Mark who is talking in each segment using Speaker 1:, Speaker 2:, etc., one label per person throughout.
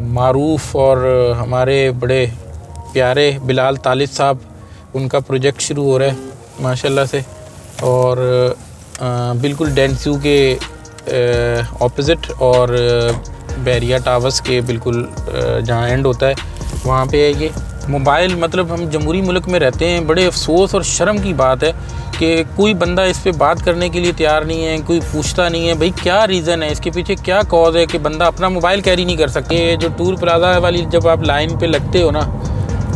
Speaker 1: मारूफ़ और हमारे बड़े प्यारे बिलाल तालिब साहब, उनका प्रोजेक्ट शुरू हो रहा है माशाल्लाह से। और बिल्कुल डेंसू के ऑपोज़िट और बैरिया टावर्स के बिल्कुल जहाँ एंड होता है वहाँ पे है ये मोबाइल। मतलब हम जमहूरी मुल्क में रहते हैं, बड़े अफसोस और शर्म की बात है कि कोई बंदा इस पे बात करने के लिए तैयार नहीं है, कोई पूछता नहीं है भाई क्या रीज़न है, इसके पीछे क्या कॉज है कि बंदा अपना मोबाइल कैरी नहीं कर सकते। ये जो टूल प्लाज़ा वाली जब आप लाइन पे लगते हो ना,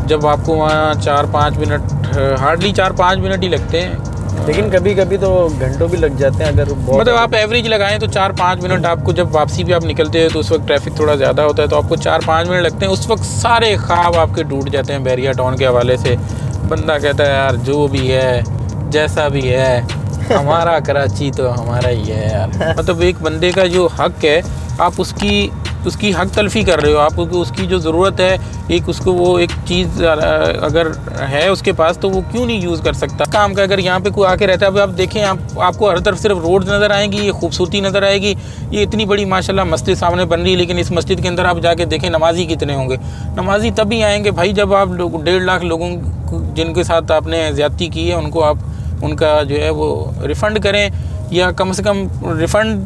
Speaker 1: जब आपको वहाँ 4-5 मिनट, हार्डली 4-5 मिनट ही लगते हैं,
Speaker 2: लेकिन कभी कभी तो घंटों भी लग जाते हैं। अगर
Speaker 1: मतलब आप एवरेज लगाएं तो 4-5 मिनट आपको, जब वापसी पे आप निकलते हैं तो उस वक्त ट्रैफिक थोड़ा ज़्यादा होता है तो आपको 4-5 मिनट लगते हैं। उस वक्त सारे ख्वाब आपके टूट जाते हैं बैरिया टाउन के हवाले से। बंदा कहता है यार जो भी है जैसा भी है हमारा कराची तो हमारा ही है यार। मतलब एक बंदे का जो हक है आप उसकी हक तलफ़ी कर रहे हो। आप उसकी जो ज़रूरत है, एक उसको वो एक चीज़ अगर है उसके पास तो वो क्यों नहीं यूज़ कर सकता काम का। अगर यहाँ पे कोई आके रहता है, अब आप देखें, आपको हर तरफ सिर्फ रोड नज़र आएंगी, ये खूबसूरती नज़र आएगी, ये इतनी बड़ी माशाल्लाह मस्जिद सामने बन रही है, लेकिन इस मस्जिद के अंदर आप जाके देखें नमाजी कितने होंगे। नमाजी तभी आएंगे भाई जब आप 1.5 लाख लोगों जिनके साथ आपने ज़्यादती की है उनको आप उनका जो है वो रिफ़ंड करें, या कम से कम रिफ़ंड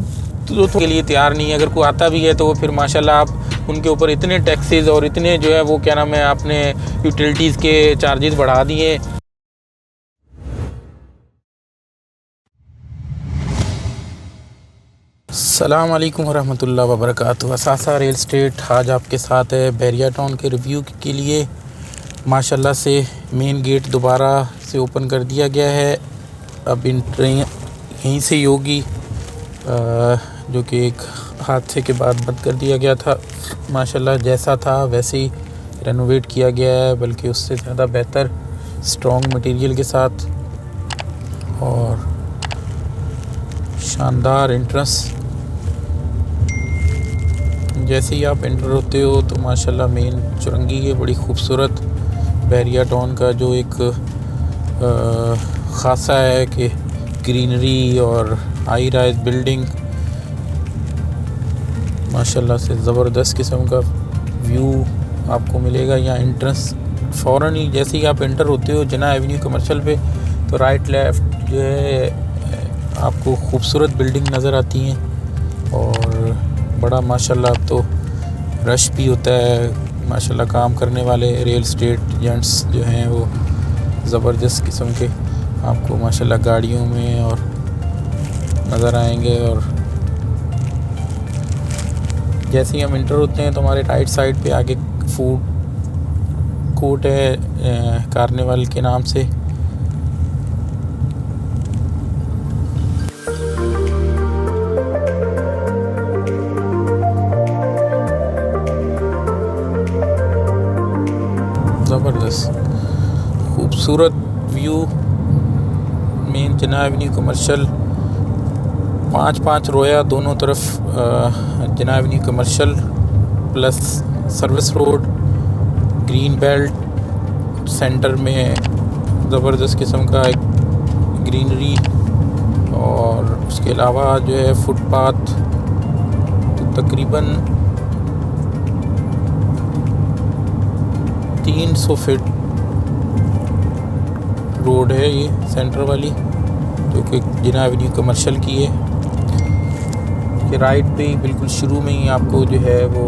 Speaker 1: तो के लिए तैयार नहीं है। अगर कोई आता भी है तो वो फिर माशाल्लाह आप उनके ऊपर इतने टैक्सेस और इतने जो है वो क्या नाम है आपने यूटिलिटीज़ के चार्जेस बढ़ा दिए। अस्सलाम वालेकुम वरहमतुल्लाहि वबरकातुहू। असासा रियल एस्टेट आज आपके साथ है बैरिया टाउन के रिव्यू के लिए। माशाल्लाह से मेन गेट दोबारा से ओपन कर दिया गया है। अब एंट्री यहीं से ही होगी, जो कि एक हादसे के बाद बंद कर दिया गया था। माशाल्लाह जैसा था वैसे ही रेनोवेट किया गया है, बल्कि उससे ज़्यादा बेहतर स्ट्रॉन्ग मटेरियल के साथ और शानदार एंट्रेंस। जैसे ही आप एंटर होते हो तो माशाल्लाह मेन चुरंगी है बड़ी खूबसूरत। बैरिया टाउन का जो एक ख़ासा है कि ग्रीनरी और हाई राइज बिल्डिंग, माशाल्लाह से ज़बरदस्त किस्म का व्यू आपको मिलेगा। यहाँ एंट्रेंस फ़ौरन ही जैसे ही आप एंटर होते हो जिन्ना एवेन्यू कमर्शियल पे, तो राइट लेफ़्ट जो है आपको खूबसूरत बिल्डिंग नज़र आती हैं और बड़ा माशाल्लाह तो रश भी होता है। माशाल्लाह काम करने वाले रियल एस्टेट एजेंट्स जो हैं वो ज़बरदस्त किस्म के आपको माशाल्लाह गाड़ियों में और नज़र आएंगे। और जैसे ही हम इंटर होते हैं तो हमारे राइट साइड पे आगे फूड कोर्ट है कार्निवल के नाम से। ज़बरदस्त खूबसूरत व्यू, मेन जना एवेन्यू कमर्शियल, 5-5 रोया दोनों तरफ जना Avenue commercial plus service road, green belt, centre में ज़बरदस्त किस्म का एक ग्रीनरी और उसके अलावा जो है फुटपाथ। तो तकरीबन 300 फीट रोड है ये सेंटर वाली, जो कि जना एवेन्यू कमर्शियल की है। कि राइट पे ही बिल्कुल शुरू में ही आपको जो है वो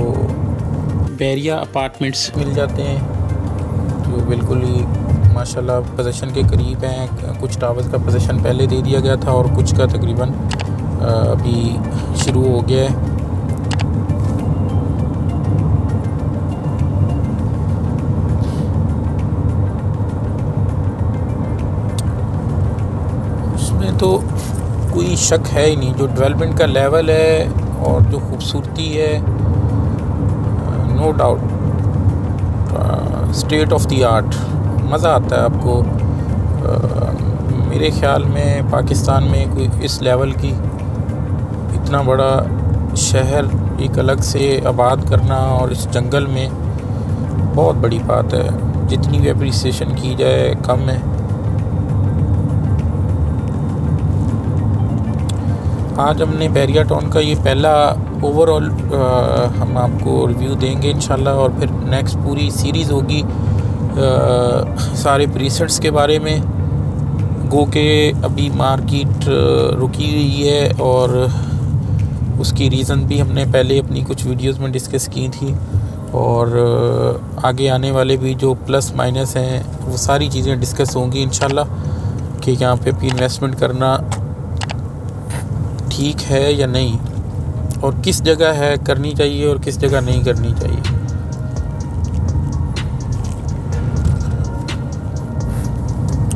Speaker 1: बैरिया अपार्टमेंट्स मिल जाते हैं, जो बिल्कुल ही माशाल्लाह पोजीशन के करीब हैं। कुछ टावर्स का पोजीशन पहले दे दिया गया था और कुछ का तकरीबन अभी शुरू हो गया है। उसमें तो कोई शक है ही नहीं, जो डेवलपमेंट का लेवल है और जो खूबसूरती है, no doubt state of the art. मज़ा आता है आपको। मेरे ख्याल में पाकिस्तान में कोई इस लेवल की इतना बड़ा शहर एक अलग से आबाद करना और इस जंगल में बहुत बड़ी बात है। जितनी भी अप्रिसिएशन की जाए कम है। आज हमने बैरिया टाउन का ये पहला ओवरऑल हम आपको रिव्यू देंगे इंशाल्लाह, और फिर नेक्स्ट पूरी सीरीज़ होगी सारे प्रीसेट्स के बारे में। गो के अभी मार्केट रुकी हुई है और उसकी रीज़न भी हमने पहले अपनी कुछ वीडियोस में डिस्कस की थी, और आगे आने वाले भी जो प्लस माइनस हैं वो सारी चीज़ें डिस्कस होंगी इंशाल्लाह, कि यहाँ पे भी इन्वेस्टमेंट करना ठीक है या नहीं, और किस जगह है करनी चाहिए और किस जगह नहीं करनी चाहिए।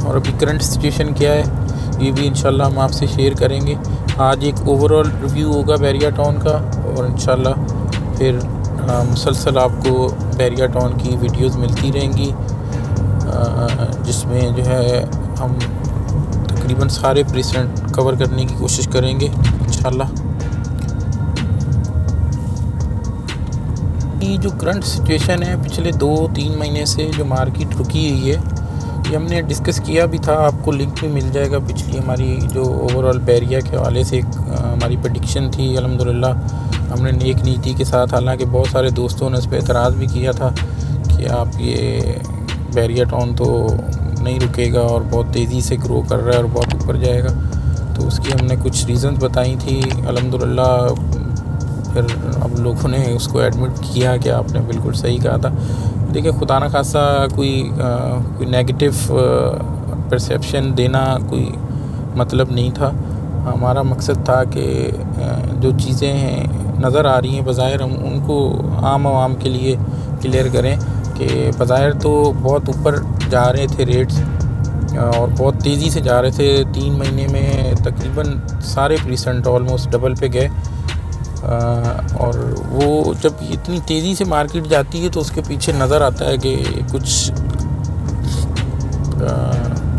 Speaker 1: और अभी करंट सिचुएशन क्या है ये भी इंशाल्लाह हम आपसे शेयर करेंगे। आज एक ओवरऑल रिव्यू होगा बैरिया टाउन का, और इंशाल्लाह फिर मुसलसल आपको बैरिया टाउन की वीडियोस मिलती रहेंगी, जिसमें जो है हम तकरीबन सारे प्रीसेंट कवर करने की कोशिश करेंगे इंशाल्लाह। ये जो करंट सिचुएशन है पिछले 2-3 महीने से जो मार्केट रुकी हुई है, ये हमने डिस्कस किया भी था, आपको लिंक भी मिल जाएगा। पिछली हमारी जो ओवरऑल बैरिया के हवाले से एक हमारी प्रेडिक्शन थी, अल्हम्दुलिल्लाह हमने नेक नीति के साथ, हालांकि बहुत सारे दोस्तों ने इस पर एतराज़ भी किया था कि आप ये बैरिया टाउन तो नहीं रुकेगा और बहुत तेज़ी से ग्रो कर रहा है और बहुत ऊपर जाएगा, तो उसकी हमने कुछ रीज़न्स बताई थी। अल्हम्दुलिल्लाह फिर अब लोगों ने उसको एडमिट किया कि आपने बिल्कुल सही कहा था। देखिए, खुदा न खासा कोई नेगेटिव परसेप्शन देना कोई मतलब नहीं था। हमारा मकसद था कि जो चीज़ें हैं नज़र आ रही हैं बज़ाहिर, हम उनको आम आवाम के लिए क्लियर करें कि बज़ाहिर तो बहुत ऊपर जा रहे थे रेट्स, और बहुत तेज़ी से जा रहे थे। 3 महीने में तकरीबन सारे प्रीसेंट ऑलमोस्ट डबल पे गए, और वो जब इतनी तेज़ी से मार्केट जाती है तो उसके पीछे नज़र आता है कि कुछ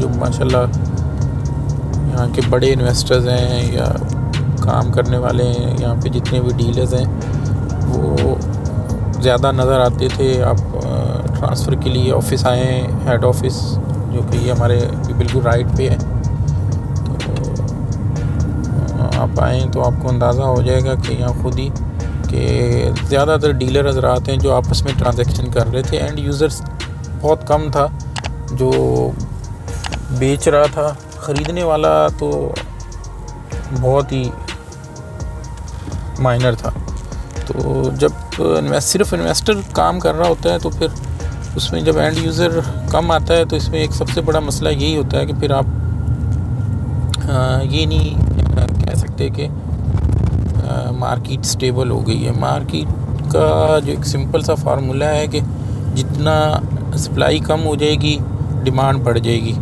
Speaker 1: जो माशाल्लाह यहाँ के बड़े इन्वेस्टर्स हैं या काम करने वाले हैं, यहाँ पे जितने भी डीलर्स हैं वो ज़्यादा नज़र आते थे। आप ट्रांसफ़र के लिए ऑफ़िस आए हैं, हेड ऑफ़िस जो कि ये हमारे बिल्कुल राइट पे है, तो आप आएँ तो आपको अंदाज़ा हो जाएगा कि यहाँ खुद ही कि ज़्यादातर डीलर नज़र आते हैं जो आपस में ट्रांजैक्शन कर रहे थे। एंड यूज़र्स बहुत कम था जो बेच रहा था, ख़रीदने वाला तो बहुत ही माइनर था। तो जब सिर्फ इन्वेस्टर काम कर रहा होता है तो फिर उसमें जब एंड यूज़र कम आता है तो इसमें एक सबसे बड़ा मसला यही होता है कि फिर आप ये नहीं कह सकते कि मार्केट स्टेबल हो गई है। मार्केट का जो एक सिंपल सा फार्मूला है कि जितना सप्लाई कम हो जाएगी डिमांड बढ़ जाएगी,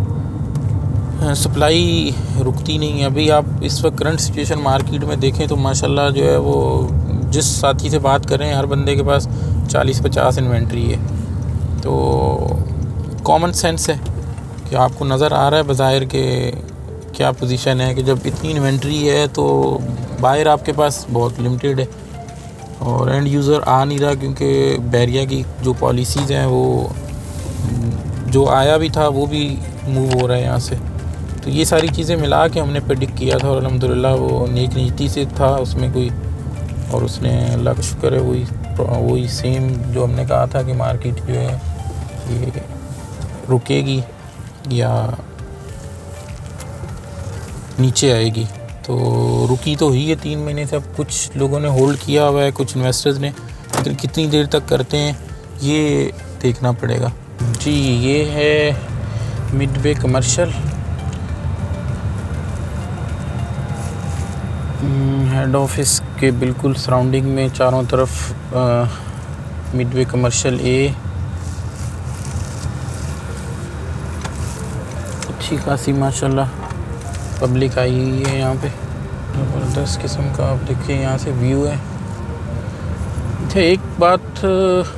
Speaker 1: सप्लाई रुकती नहीं है। अभी आप इस वक्त करंट सिचुएशन मार्केट में देखें तो माशाल्लाह जो है वो जिस साथी से बात करें हर बंदे के पास 40-50 इन्वेंट्री है। तो कॉमन सेंस है कि आपको नज़र आ रहा है बज़ाहिर के क्या पोजीशन है कि जब इतनी इन्वेंट्री है तो बायर आपके पास बहुत लिमिटेड है और एंड यूज़र आ नहीं रहा, क्योंकि बैरिया की जो पॉलिसीज़ हैं वो जो आया भी था वो भी मूव हो रहा है यहाँ से। तो ये सारी चीज़ें मिला के हमने प्रेडिक्ट किया था और अल्हम्दुलिल्लाह वो नेक नीति से था उसमें कोई, और उसने अल्लाह का शुक्र है वही सेम जो हमने कहा था कि मार्केट जो है ये रुकेगी या नीचे आएगी, तो रुकी तो हुई है 3 महीने से। अब कुछ लोगों ने होल्ड किया हुआ है, कुछ इन्वेस्टर्स ने, लेकिन कितनी देर तक करते हैं ये देखना पड़ेगा। जी, ये है मिडवे कमर्शियल, हेड ऑफिस के बिल्कुल सराउंडिंग में चारों तरफ मिडवे कमर्शियल ए अच्छी खासी माशाल्लाह पब्लिक आई हुई है यहाँ पे, ज़बरदस्त किस्म का। आप देखिए यहाँ से व्यू है। अच्छा, एक बात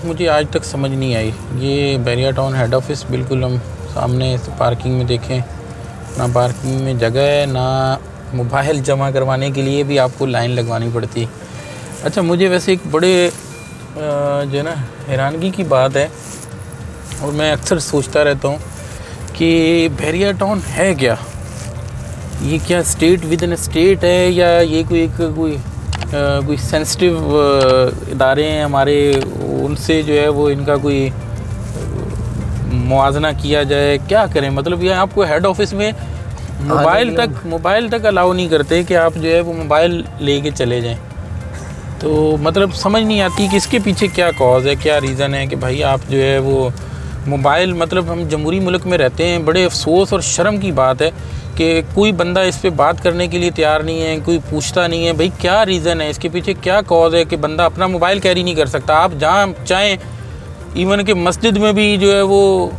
Speaker 1: मुझे आज तक समझ नहीं आई, ये बैरिया टाउन हेड ऑफिस बिल्कुल हम सामने पार्किंग में देखें, ना पार्किंग में जगह है, ना मोबाइल जमा करवाने के लिए भी आपको लाइन लगवानी पड़ती है। अच्छा, मुझे वैसे एक बड़े जो है ना हैरानगी की बात है, और मैं अक्सर सोचता रहता हूँ कि बैरिया टाउन है क्या। ये क्या स्टेट विद इन स्टेट है या ये कोई सेंसिटिव इदारे हैं हमारे, उनसे जो है वो इनका कोई मुआवजा किया जाए, क्या करें? मतलब ये आपको हेड ऑफिस में मोबाइल तक अलाउ नहीं करते कि आप जो है वो मोबाइल लेके चले जाएं। तो मतलब समझ नहीं आती कि इसके पीछे क्या कॉज है, क्या रीज़न है कि भाई आप जो है वो मोबाइल, मतलब हम जमहूरी मुल्क में रहते हैं, बड़े अफसोस और शर्म की बात है कि कोई बंदा इस पे बात करने के लिए तैयार नहीं है, कोई पूछता नहीं है भाई क्या रीज़न है, इसके पीछे क्या कॉज है कि बंदा अपना मोबाइल कैरी नहीं कर सकता। आप जहाँ चाहें, इवन कि मस्जिद में भी जो है वो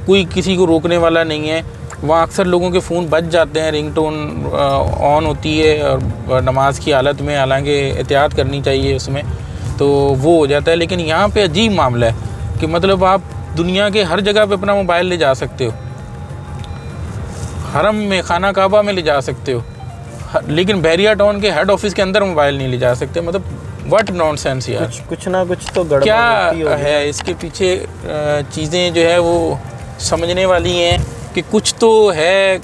Speaker 1: कोई किसी को रोकने वाला नहीं है, वहाँ अक्सर लोगों के फ़ोन बज जाते हैं, रिंगटोन ऑन होती है और नमाज की हालत में, हालांकि एहतियात करनी चाहिए उसमें, तो वो हो जाता है। लेकिन यहाँ पे अजीब मामला है कि मतलब आप दुनिया के हर जगह पे अपना मोबाइल ले जा सकते हो, हरम में, खाना काबा में ले जा सकते हो, लेकिन बहरिया टाउन के हेड ऑफिस के अंदर मोबाइल नहीं ले जा सकते। मतलब व्हाट नॉनसेंस यार,
Speaker 2: कुछ ना कुछ तो गड़बड़
Speaker 1: क्या
Speaker 2: होती होगी।
Speaker 1: है इसके पीछे? चीज़ें जो है वो समझने वाली हैं कि कुछ तो है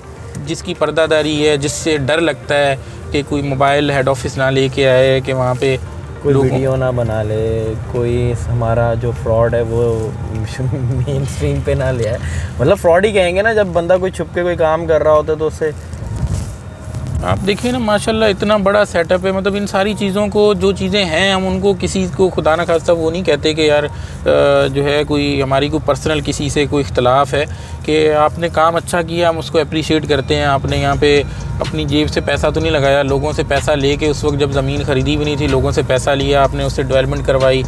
Speaker 1: जिसकी पर्दादारी है, जिससे डर लगता है कि कोई मोबाइल हेड ऑफिस ना लेके आए, कि वहाँ पे
Speaker 2: कोई वीडियो ना बना ले, कोई हमारा जो फ्रॉड है वो मेन स्ट्रीम पे ना ले आए। मतलब फ्रॉड ही कहेंगे ना, जब बंदा कोई छुप के कोई काम कर रहा होता है तो उससे
Speaker 1: आप देखिए ना, माशाल्लाह इतना बड़ा सेटअप है। मतलब इन सारी चीज़ों को, जो चीज़ें हैं, हम उनको किसी को खुदा ना खास्ता वो नहीं कहते कि यार जो है कोई हमारी कोई पर्सनल किसी से कोई इख्तलाफ है, कि आपने काम अच्छा किया, हम उसको अप्रिशिएट करते हैं। आपने यहाँ पे अपनी जेब से पैसा तो नहीं लगाया, लोगों से पैसा लेके, उस वक्त जब ज़मीन ख़रीदी भी नहीं थी, लोगों से पैसा लिया आपने, उससे डेवलपमेंट करवाई,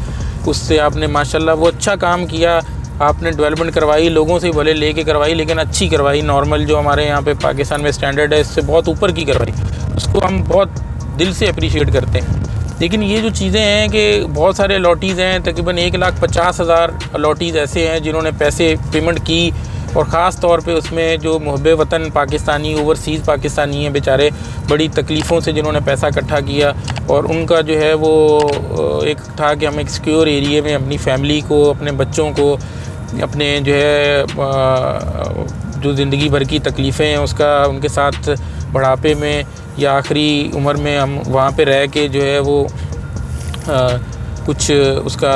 Speaker 1: उससे आपने माशाल्लाह वो अच्छा काम किया, आपने डेवलपमेंट करवाई, लोगों से भले लेके करवाई, लेकिन अच्छी करवाई, नॉर्मल जो हमारे यहाँ पे पाकिस्तान में स्टैंडर्ड है इससे बहुत ऊपर की करवाई, उसको हम बहुत दिल से अप्रिशिएट करते हैं। लेकिन ये जो चीज़ें हैं कि बहुत सारे अलॉटीज़ हैं, तकरीबन 1,50,000 अलॉटीज़ ऐसे हैं जिन्होंने पैसे पेमेंट की, और ख़ास तौर पे उसमें जो मुहब्बे वतन पाकिस्तानी, ओवरसीज़ पाकिस्तानी हैं बेचारे, बड़ी तकलीफ़ों से जिन्होंने पैसा इकट्ठा किया, और उनका जो है वो एक था कि हम एक सिक्योर एरिया में अपनी फैमिली को, अपने बच्चों को, अपने जो है जो ज़िंदगी भर की तकलीफ़ें हैं उसका, उनके साथ बुढ़ापे में या आखिरी उम्र में हम वहाँ पे रह के जो है वो कुछ उसका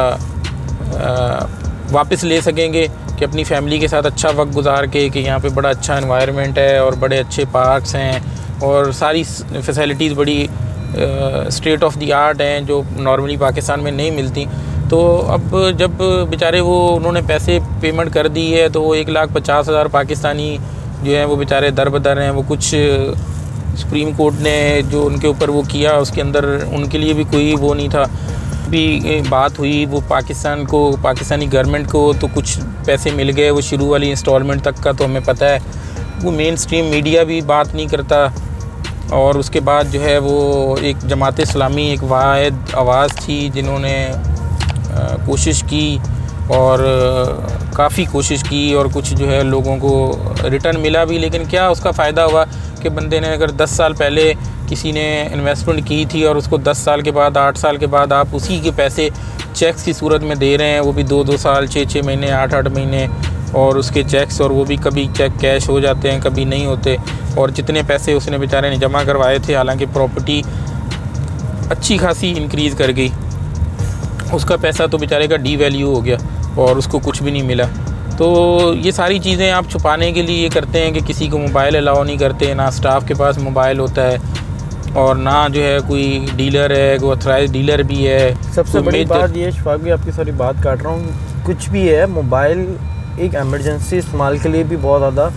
Speaker 1: वापस ले सकेंगे, कि अपनी फैमिली के साथ अच्छा वक्त गुजार के, कि यहाँ पे बड़ा अच्छा एनवायरनमेंट है और बड़े अच्छे पार्क्स हैं और सारी फैसिलिटीज़ बड़ी स्टेट ऑफ द आर्ट हैं जो नॉर्मली पाकिस्तान में नहीं मिलती। तो अब जब बेचारे वो उन्होंने पैसे पेमेंट कर दी है, तो वो 1,50,000 पाकिस्तानी जो हैं वो बेचारे दर बदर हैं। वो कुछ सुप्रीम कोर्ट ने जो उनके ऊपर वो किया, उसके अंदर उनके लिए भी कोई वो नहीं था, भी बात हुई वो पाकिस्तान को, पाकिस्तानी गवर्नमेंट को तो कुछ पैसे मिल गए, वो शुरू वाली इंस्टॉलमेंट तक का तो हमें पता है। वो मेन स्ट्रीम मीडिया भी बात नहीं करता, और उसके बाद जो है वो एक जमात इस्लामी, एक वाहिद आवाज़ थी जिन्होंने कोशिश की और काफ़ी कोशिश की, और कुछ जो है लोगों को रिटर्न मिला भी, लेकिन क्या उसका फ़ायदा हुआ कि बंदे ने अगर 10 साल पहले किसी ने इन्वेस्टमेंट की थी और उसको 10 साल के बाद, 8 साल के बाद आप उसी के पैसे चेक्स की सूरत में दे रहे हैं, वो भी 2-2 साल, 6-6 महीने, 8-8 महीने, और उसके चेक्स, और वो भी कभी चेक कैश हो जाते हैं, कभी नहीं होते। और जितने पैसे उसने बेचारे ने जमा करवाए थे, हालांकि प्रॉपर्टी अच्छी खासी इंक्रीज़ कर गई, उसका पैसा तो बेचारे का डी वैल्यू हो गया और उसको कुछ भी नहीं मिला। तो ये सारी चीज़ें आप छुपाने के लिए ये करते हैं कि किसी को मोबाइल अलाउ नहीं करते, ना स्टाफ के पास मोबाइल होता है, और ना जो है कोई डीलर है, कोई ऑथराइज डीलर भी है।
Speaker 2: सबसे बड़ी बात ये, शफाक भी आपकी सारी बात काट रहा हूँ, कुछ भी है, मोबाइल एक एमरजेंसी इस्तेमाल के लिए भी बहुत ज़्यादा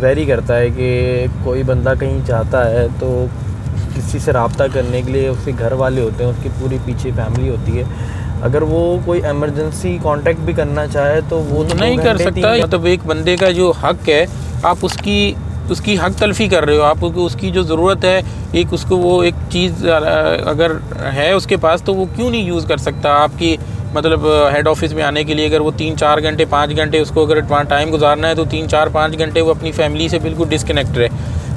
Speaker 2: वेरी करता है। कि कोई बंदा कहीं जाता है तो किसी से रब्ता करने के लिए उसके घर वाले होते हैं, उसकी पूरी पीछे फैमिली होती है, अगर वो कोई इमरजेंसी कांटेक्ट भी करना चाहे तो वो तो
Speaker 1: नहीं कर सकता। मतलब एक बंदे का जो हक है, आप उसकी हक तलफी कर रहे हो, आप उसकी जो ज़रूरत है, एक उसको वो एक चीज़ अगर है उसके पास, तो वो क्यों नहीं यूज़ कर सकता आपकी, मतलब हेड ऑफिस में आने के लिए। अगर वो 3-4 घंटे, 5 घंटे उसको अगर वहाँ टाइम गुजारना है, तो 3-4-5 घंटे वो अपनी फैमिली से बिल्कुल डिस्कनेक्ट रहे,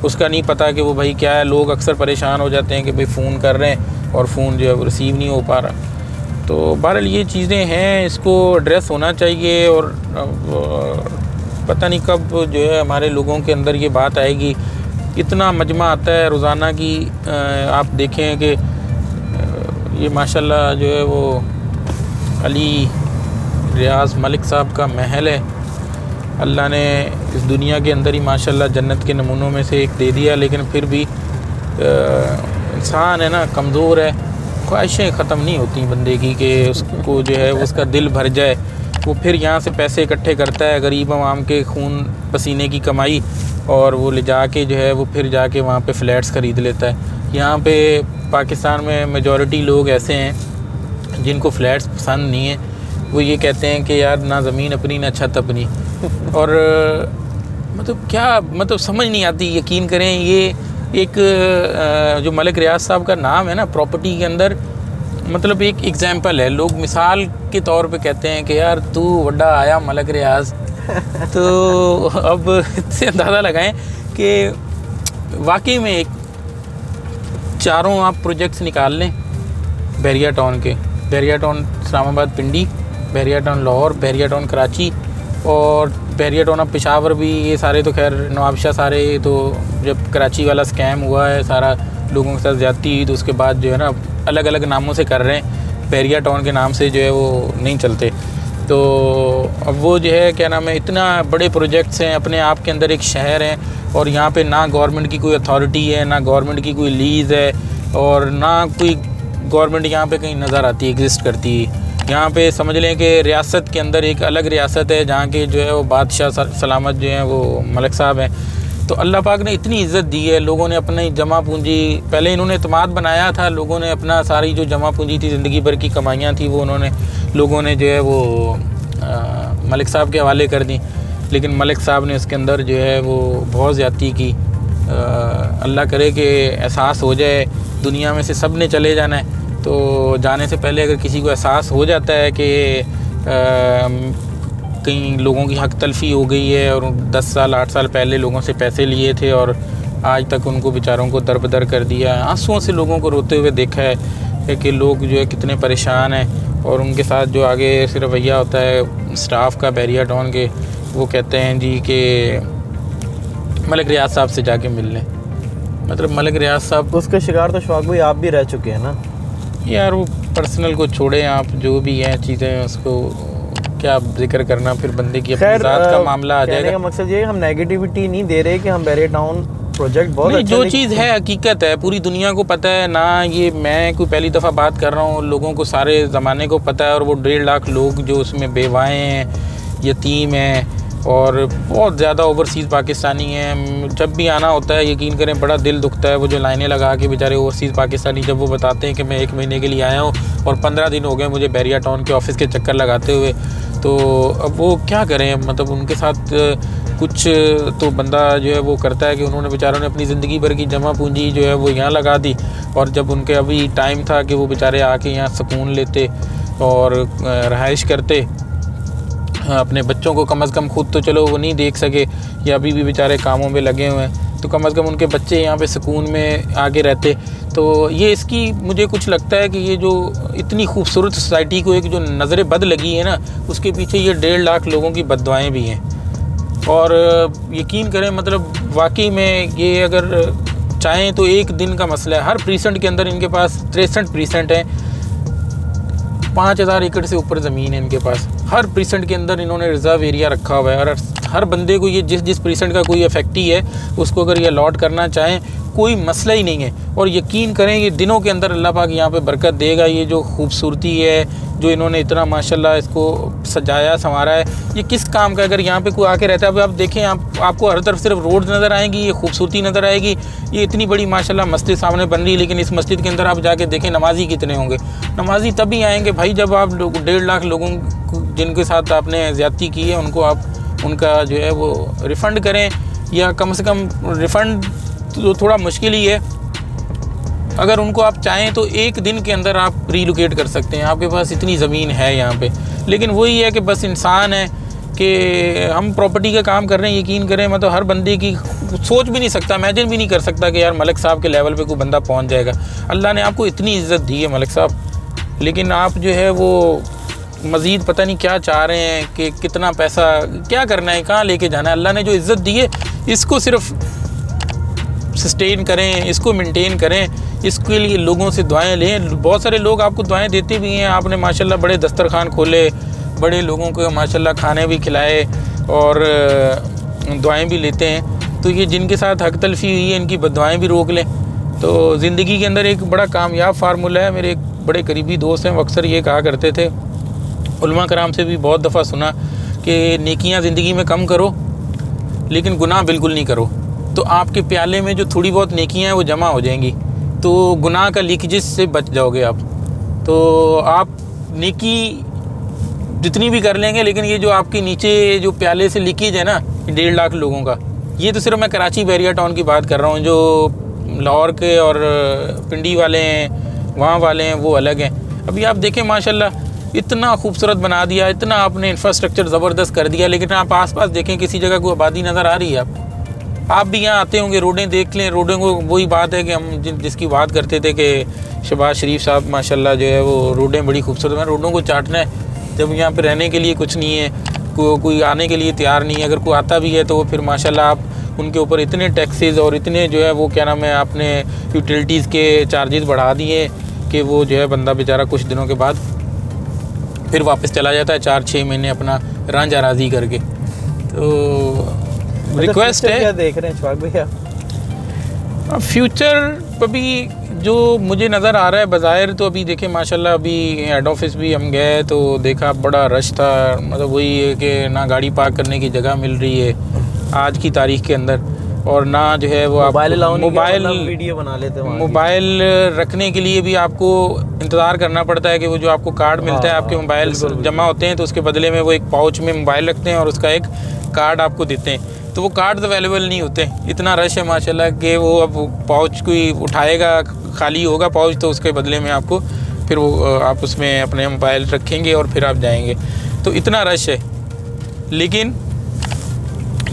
Speaker 1: उसका नहीं पता कि वो भाई क्या है। लोग अक्सर परेशान हो जाते हैं कि भाई फ़ोन कर रहे हैं और फ़ोन जो है वो रिसीव नहीं हो पा रहा। तो बहरहाल ये चीज़ें हैं, इसको एड्रेस होना चाहिए, और पता नहीं कब जो है हमारे लोगों के अंदर ये बात आएगी इतना मजमा आता है रोज़ाना की। आप देखें कि ये माशाल्लाह जो है वो अली रियाज मलिक साहब का महल है। अल्लाह ने इस दुनिया के अंदर ही माशाल्लाह जन्नत के नमूनों में से एक दे दिया, लेकिन फिर भी इंसान है ना, कमज़ोर है, ख्वाहिशें ख़त्म नहीं होती बंदे की कि उसको जो है उसका दिल भर जाए। वो फिर यहाँ से पैसे इकट्ठे करता है, गरीब आवाम के खून पसीने की कमाई, और वो ले जाके जो है वो फिर जाके वहाँ पे फ़्लैट्स ख़रीद लेता है। यहाँ पे पाकिस्तान में मेजॉरिटी लोग ऐसे हैं जिनको फ़्लैट्स पसंद नहीं है। वो ये कहते हैं कि यार ना ज़मीन अपनी ना छत अपनी। और मतलब क्या, मतलब समझ नहीं आती। यकीन करें, ये एक जो मलिक रियाज साहब का नाम है ना प्रॉपर्टी के अंदर, मतलब एक एग्जाम्पल है। लोग मिसाल के तौर पे कहते हैं कि यार तू वड्डा आया मलिक रियाज। तो अब इससे अंदाज़ा लगाएं कि वाकई में एक चारों आप प्रोजेक्ट्स निकाल लें बहरिया टाउन के, बहरिया टाउन इस्लामाबाद पिंडी, बहरिया टाउन लाहौर, बहरिया टाउन कराची और बहरिया टाउन अब पेशावर भी। ये सारे तो खैर नवाबशाह सारे, तो जब कराची वाला स्कैम हुआ है सारा लोगों के साथ ज़्यादती हुई, तो उसके बाद जो है ना अलग अलग नामों से कर रहे हैं, बहरिया टाउन के नाम से जो है वो नहीं चलते। तो अब वो जो है क्या नाम है, इतना बड़े प्रोजेक्ट्स हैं, अपने आप के अंदर एक शहर है, और यहाँ पे ना गवर्नमेंट की कोई अथॉरिटी है, ना गवर्नमेंट की कोई लीज़ है, और ना कोई गवर्नमेंट यहाँ पे कहीं नज़र आती एग्जिस्ट करती है। यहाँ पे समझ लें कि रियासत के अंदर एक अलग रियासत है जहाँ के जो है वो बादशाह सलामत जो हैं वो मलिक साहब हैं। तो अल्लाह पाक ने इतनी इज़्ज़त दी है, लोगों ने अपनी जमा पूंजी, पहले इन्होंने इत्मीनान बनाया था, लोगों ने अपना सारी जो जमा पूंजी थी, ज़िंदगी भर की कमाइयाँ थी, वो उन्होंने लोगों ने जो है वो मलिक साहब के हवाले कर दी। लेकिन मलिक साहब ने उसके अंदर जो है वो बहुत ज़्यादती की। अल्लाह करे कि एहसास हो जाए, दुनिया में से सब ने चले जाना है, तो जाने से पहले अगर किसी को एहसास हो जाता है कि कहीं लोगों की हक तलफ़ी हो गई है और 10 साल 8 साल पहले लोगों से पैसे लिए थे और आज तक उनको बेचारों को दर-बदर कर दिया, आंसुओं से लोगों को रोते हुए देखा है कि लोग जो है कितने परेशान हैं। और उनके साथ जो आगे सिर्फ रवैया होता है स्टाफ का बहरिया टाउन के, वो कहते हैं जी कि मलिक रियाज साहब से जाके मिल लें। मतलब मलिक रियाज साहब,
Speaker 2: उसका शिकार तो शौक भाई आप भी रह चुके हैं ना
Speaker 1: यार। वो पर्सनल को छोड़ें आप, जो भी हैं चीज़ें उसको क्या जिक्र करना, फिर बंदे की अपनी ज़ात का मामला आ जाएगा।
Speaker 2: कहने का मकसद ये है, हम नेगेटिविटी नहीं दे रहे कि हम बहरिया टाउन प्रोजेक्ट बहुत
Speaker 1: नहीं,
Speaker 2: अच्छा,
Speaker 1: जो चीज़ है हकीकत है, पूरी दुनिया को पता है ना। ये मैं कोई पहली दफ़ा बात कर रहा हूँ, लोगों को सारे ज़माने को पता है। और वो 1.5 लाख लोग जो उसमें बेवाएँ हैं, यतीम हैं, और बहुत ज़्यादा ओवरसीज़ पाकिस्तानी हैं। जब भी आना होता है यकीन करें बड़ा दिल दुखता है। वो जो लाइनें लगा के बेचारे ओवरसीज़ पाकिस्तानी जब वो बताते हैं कि मैं 1 महीने के लिए आया हूँ और 15 दिन हो गए मुझे बहरिया टाउन के ऑफ़िस के चक्कर लगाते हुए, तो अब वो क्या करें। मतलब उनके साथ कुछ तो बंदा जो है वो करता है कि उन्होंने बेचारों ने अपनी ज़िंदगी भर की जमा पूंजी जो है वो यहाँ लगा दी, और जब उनके अभी टाइम था कि वो बेचारे आके यहाँ सुकून लेते और रहाइश करते, अपने बच्चों को कम से कम, खुद तो चलो वो नहीं देख सके या अभी भी बेचारे कामों में लगे हुए हैं, तो कम से कम उनके बच्चे यहाँ पे सुकून में आगे रहते। तो ये इसकी मुझे कुछ लगता है कि ये जो इतनी खूबसूरत सोसाइटी को एक जो नज़र बद लगी है ना, उसके पीछे ये 1.5 लाख लोगों की बद्दुआएं भी हैं। और यकीन करें मतलब वाकई में ये अगर चाहें तो एक दिन का मसला है। हर प्रीसेंट के अंदर इनके पास 63 प्रीसेंट हैं, 5000 एकड़ से ऊपर ज़मीन है इनके पास। हर प्रीसेंट के अंदर इन्होंने रिज़र्व एरिया रखा हुआ है, और हर बंदे को ये जिस प्रीसेंट का कोई अफेक्टी है उसको अगर ये अलॉट करना चाहें कोई मसला ही नहीं है। और यकीन करें ये दिनों के अंदर अल्लाह पाक यहाँ पे बरकत देगा। ये जो खूबसूरती है, जो इन्होंने इतना माशाल्लाह इसको सजाया संवारा है, ये किस काम का। अगर यहाँ पे कोई आके रहता है, अब आप देखें, आपको हर तरफ सिर्फ रोड नज़र आएंगी, ये खूबसूरती नज़र आएगी। ये इतनी बड़ी माशाल्लाह मस्जिद सामने बन रही है, लेकिन इस मस्जिद के अंदर आप जाके देखें नमाजी कितने होंगे। नमाजी तभी आएंगे भाई जब आप 1.5 लाख लोगों जिनके साथ आपने ज़्यादती की है उनको आप उनका जो है वो रिफ़ंड करें, या कम से कम रिफ़ंड तो थोड़ा मुश्किल ही है। अगर उनको आप चाहें तो एक दिन के अंदर आप रीलोकेट कर सकते हैं, आपके पास इतनी ज़मीन है यहाँ पे। लेकिन वही है कि बस इंसान है कि हम प्रॉपर्टी का काम कर रहे हैं। यकीन करें मतलब हर बंदे की सोच भी नहीं सकता, इमेजिन भी नहीं कर सकता कि यार मलिक साहब के लेवल पे कोई बंदा पहुँच जाएगा। अल्लाह ने आपको इतनी इज़्ज़त दी है मलिक साहब, लेकिन आप जो है वो मज़ीद पता नहीं क्या चाह रहे हैं कि कितना पैसा क्या करना है, कहाँ लेके जाना है। अल्लाह ने जो इज़्ज़त दी है इसको सिर्फ सस्टेन करें, इसको मेंटेन करें, इसके लिए लोगों से दुआएं लें। बहुत सारे लोग आपको दुआएं देते भी हैं, आपने माशाल्लाह बड़े दस्तरखान खोले, बड़े लोगों को माशाल्लाह खाने भी खिलाए और दुआएं भी लेते हैं। तो ये जिनके साथ हक तलफी हुई है इनकी बददुआएं भी रोक लें। तो ज़िंदगी के अंदर एक बड़ा कामयाब फार्मूला है। मेरे एक बड़े करीबी दोस्त हैं, वो अक्सर ये कहा करते थे, उलमा कराम से भी बहुत दफ़ा सुना कि नेकियां ज़िंदगी में कम करो लेकिन गुनाह बिल्कुल नहीं करो, तो आपके प्याले में जो थोड़ी बहुत नेकियां हैं वो जमा हो जाएंगी, तो गुनाह का लीकेजेस से बच जाओगे आप। तो आप नेकी जितनी भी कर लेंगे, लेकिन ये जो आपके नीचे जो प्याले से लीकेज है ना 1.5 लाख लोगों का, ये तो सिर्फ मैं कराची बैरिया टाउन की बात कर रहा हूँ। जो लाहौर के और पिंडी वाले हैं, वहाँ वाले हैं, वो अलग हैं। अभी आप देखें माशाल्लाह इतना खूबसूरत बना दिया, इतना आपने इंफ्रास्ट्रक्चर ज़बरदस्त कर दिया, लेकिन आप आसपास देखें किसी जगह कोई आबादी नज़र आ रही है आप भी यहाँ आते होंगे, रोडें देख लें, रोडों को वही बात है कि हम जिसकी बात करते थे कि शहबाज शरीफ साहब माशाल्लाह जो है वो रोडें बड़ी खूबसूरत हैं, रोडों को चाटना है जब यहाँ पे रहने के लिए कुछ नहीं है, कोई आने के लिए तैयार नहीं है। अगर कोई आता भी है तो फिर माशाल्लाह आप उनके ऊपर इतने टैक्सेस और इतने जो है वो क्या नाम है आपने यूटिलिटीज़ के चार्जेस बढ़ा दिए कि वो जो है बंदा बेचारा कुछ दिनों के बाद फिर वापस चला जाता है 4-6 महीने अपना रांझा राजी करके। तो रिक्वेस्ट है,
Speaker 2: क्या देख रहे हैं शफाक भैया?
Speaker 1: फ्यूचर अभी जो मुझे नज़र आ रहा है बज़ाहिर, तो अभी देखें माशाल्लाह अभी हेड ऑफिस भी हम गए तो देखा बड़ा रश था, मतलब वही है कि ना गाड़ी पार्क करने की जगह मिल रही है आज की तारीख के अंदर, और ना जो है वो आप मोबाइल
Speaker 2: वीडियो बना लेते हैं,
Speaker 1: मोबाइल रखने के लिए भी आपको इंतज़ार करना पड़ता है कि वो जो आपको कार्ड मिलता है, आपके मोबाइल जमा होते हैं तो उसके बदले में वो एक पाउच में मोबाइल रखते हैं और उसका एक कार्ड आपको देते हैं, तो वो कार्ड अवेलेबल नहीं होते। इतना रश है माशाल्लाह कि वो अब पाउच कोई उठाएगा, खाली होगा पाउच, तो उसके बदले में आपको फिर वो आप उसमें अपने मोबाइल रखेंगे और फिर आप जाएंगे, तो इतना रश है। लेकिन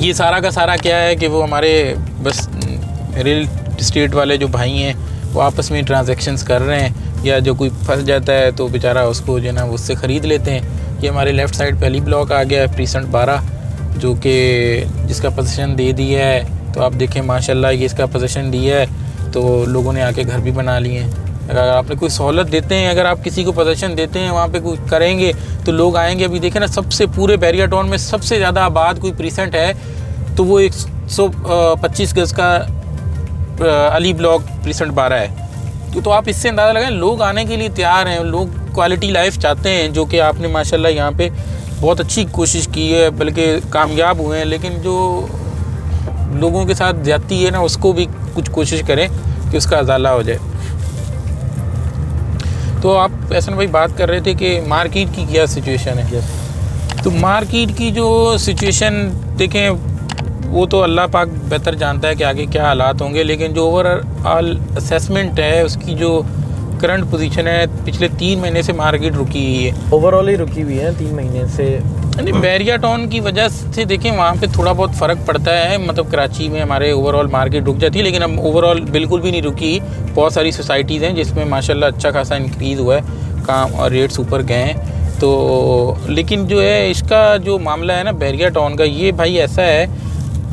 Speaker 1: ये सारा का सारा क्या है कि वो हमारे बस रियल इस्टेट वाले जो भाई हैं वो आपस में ट्रांजैक्शंस कर रहे हैं, या जो कोई फंस जाता है तो बेचारा उसको जो है ना उससे ख़रीद लेते हैं। ये हमारे लेफ़्ट साइड पहली ब्लॉक आ गया है प्रीसेंट 12, जो कि जिसका पोजीशन दे दिया है, तो आप देखें माशाल्लाह ये इसका पोजीशन दिया है तो लोगों ने आके घर भी बना लिए हैं। अगर आपने कोई सहूलत देते हैं, अगर आप किसी को पोजीशन देते हैं वहाँ पे कुछ करेंगे तो लोग आएंगे। अभी देखें ना सबसे पूरे बैरिया टाउन में सबसे ज़्यादा आबाद कोई प्रीसेंट है तो वो 125 गज़ का अली ब्लॉक प्रीसेंट 12 है। तो आप इससे अंदाज़ा लगाएं लोग आने के लिए तैयार हैं, लोग क्वालिटी लाइफ चाहते हैं, जो कि आपने माशाल्लाह यहाँ पे बहुत अच्छी कोशिश की है, बल्कि कामयाब हुए हैं। लेकिन जो लोगों के साथ ज़्यादती है ना उसको भी कुछ कोशिश करें कि उसका अजाला हो जाए। तो आप एहसन भाई बात कर रहे थे कि मार्केट की क्या सिचुएशन है। तो मार्केट की जो सिचुएशन देखें वो तो अल्लाह पाक बेहतर जानता है कि आगे क्या हालात होंगे, लेकिन जो ओवरऑल असेसमेंट है उसकी जो करंट पोजीशन है, पिछले 3 महीने से मार्केट रुकी हुई है,
Speaker 2: ओवरऑल ही रुकी हुई है 3 महीने से।
Speaker 1: यानी बैरिया टाउन की वजह से देखें वहाँ पे थोड़ा बहुत फ़र्क पड़ता है, मतलब कराची में हमारे ओवरऑल मार्केट रुक जाती है, लेकिन अब ओवरऑल बिल्कुल भी नहीं रुकी। बहुत सारी सोसाइटीज़ हैं जिसमें माशाल्लाह अच्छा खासा इंक्रीज़ हुआ है काम और रेट्स ऊपर गए हैं। तो लेकिन जो है इसका जो मामला है ना बैरिया टाउन का, ये भाई ऐसा है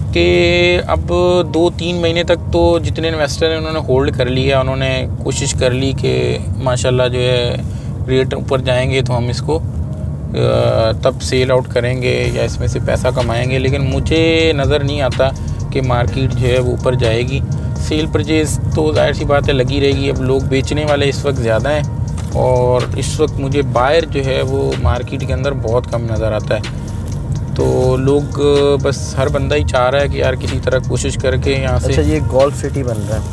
Speaker 1: कि अब 2-3 महीने तक तो जितने इन्वेस्टर हैं उन्होंने होल्ड कर लिया, उन्होंने कोशिश कर ली कि माशाल्लाह जो है रेट ऊपर जाएंगे तो हम इसको तब सेल आउट करेंगे या इसमें से पैसा कमाएंगे। लेकिन मुझे नज़र नहीं आता कि मार्केट जो है वो ऊपर जाएगी। सेल परचेज़ तो जाहिर सी बात है लगी रहेगी। अब लोग बेचने वाले इस वक्त ज़्यादा हैं और इस वक्त मुझे बायर जो है वो मार्केट के अंदर बहुत कम नज़र आता है। तो लोग बस हर बंदा ही चाह रहा है कि यार किसी तरह कोशिश करके यहाँ से,
Speaker 2: अच्छा ये गोल्फ सिटी बन रहा है,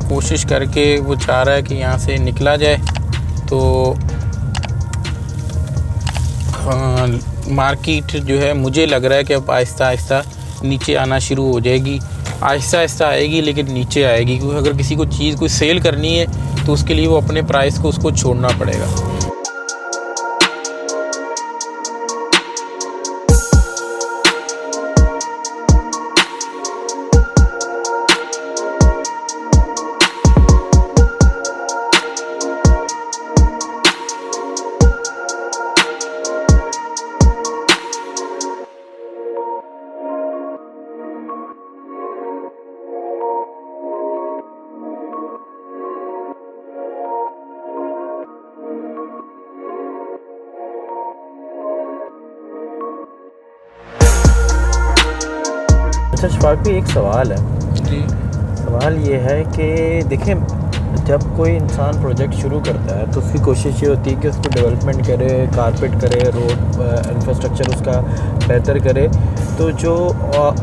Speaker 1: कोशिश करके वो चाह रहा है कि यहाँ से निकला जाए। तो मार्केट जो है मुझे लग रहा है कि अब आहिस्ता आहिस्ता नीचे आना शुरू हो जाएगी, आहिस्ता आहिस्ता आएगी लेकिन नीचे आएगी, क्योंकि अगर किसी को चीज़ कोई सेल करनी है तो उसके लिए वो अपने प्राइस को उसको छोड़ना पड़ेगा।
Speaker 2: अच्छा शफाक भाई, एक सवाल है।
Speaker 1: जी
Speaker 2: सवाल ये है कि देखें, जब कोई इंसान प्रोजेक्ट शुरू करता है तो उसकी कोशिश ये होती है कि उसको डेवलपमेंट करे, कारपेट करे, रोड इंफ्रास्ट्रक्चर उसका बेहतर करे, तो जो